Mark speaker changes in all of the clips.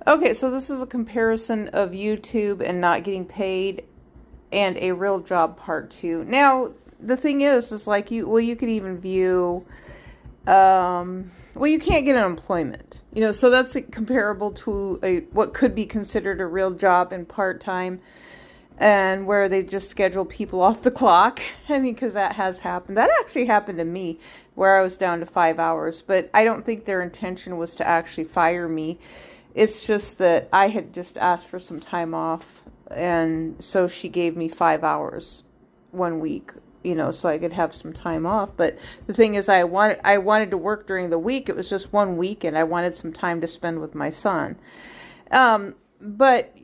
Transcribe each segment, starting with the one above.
Speaker 1: Okay, so this is a comparison of YouTube and not getting paid and a real job part 2. Now, the thing is like you could even view, you can't get unemployment, so that's comparable to what could be considered a real job in part-time, and where they just schedule people off the clock. I mean, because that has happened. That actually happened to me, where I was down to 5 hours, but I don't think their intention was to actually fire me. It's just that I had just asked for some time off, and so she gave me 5 hours 1 week, so I could have some time off. But the thing is, I wanted to work during the week. It was just 1 week, and I wanted some time to spend with my son. But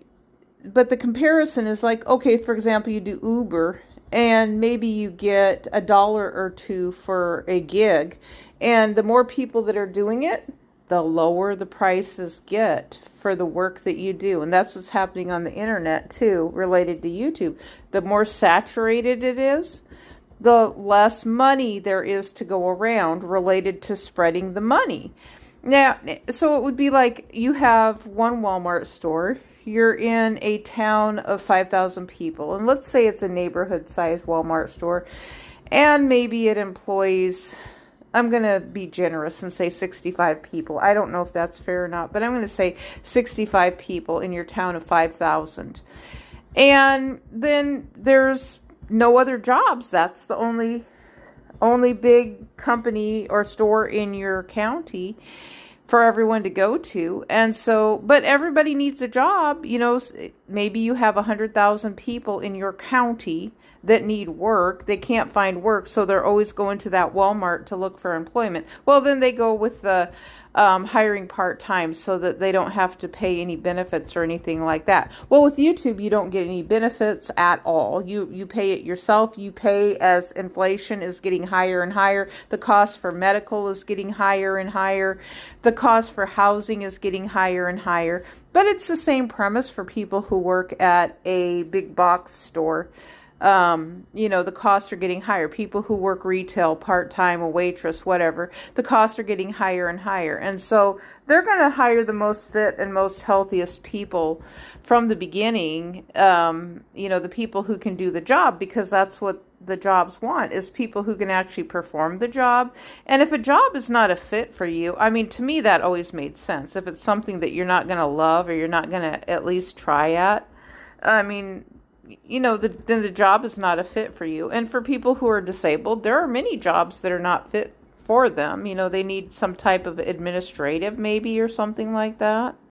Speaker 1: the comparison is like, okay, for example, you do Uber, and maybe you get $1 or $2 for a gig, and the more people that are doing it, the lower the prices get for the work that you do. And that's what's happening on the internet too, related to YouTube. The more saturated it is, the less money there is to go around related to spreading the money. Now, so it would be like you have one Walmart store. You're in a town of 5,000 people, and let's say it's a neighborhood-sized Walmart store, and maybe it employs, I'm going to be generous and say 65 people. I don't know if that's fair or not, but I'm going to say 65 people in your town of 5,000. And then there's no other jobs. That's the only big company or store in your county for everyone to go to. And so, but everybody needs a job. Maybe you have 100,000 people in your county that need work. They can't find work, so they're always going to that Walmart to look for employment. Well, then they go with the hiring part-time so that they don't have to pay any benefits or anything like that. Well, with YouTube, you don't get any benefits at all. You pay it yourself. You pay as inflation is getting higher and higher. The cost for medical is getting higher and higher. The cost for housing is getting higher and higher. But it's the same premise for people who work at a big box store. The costs are getting higher. People who work retail, part-time, a waitress, whatever, the costs are getting higher and higher. And so they're going to hire the most fit and most healthiest people from the beginning, the people who can do the job, because that's what the jobs want, is people who can actually perform the job. And if a job is not a fit for you, I mean, to me, that always made sense. If it's something that you're not going to love or you're not going to at least try at, I mean, then the job is not a fit for you. And for people who are disabled, there are many jobs that are not fit for them. They need some type of administrative maybe or something like that.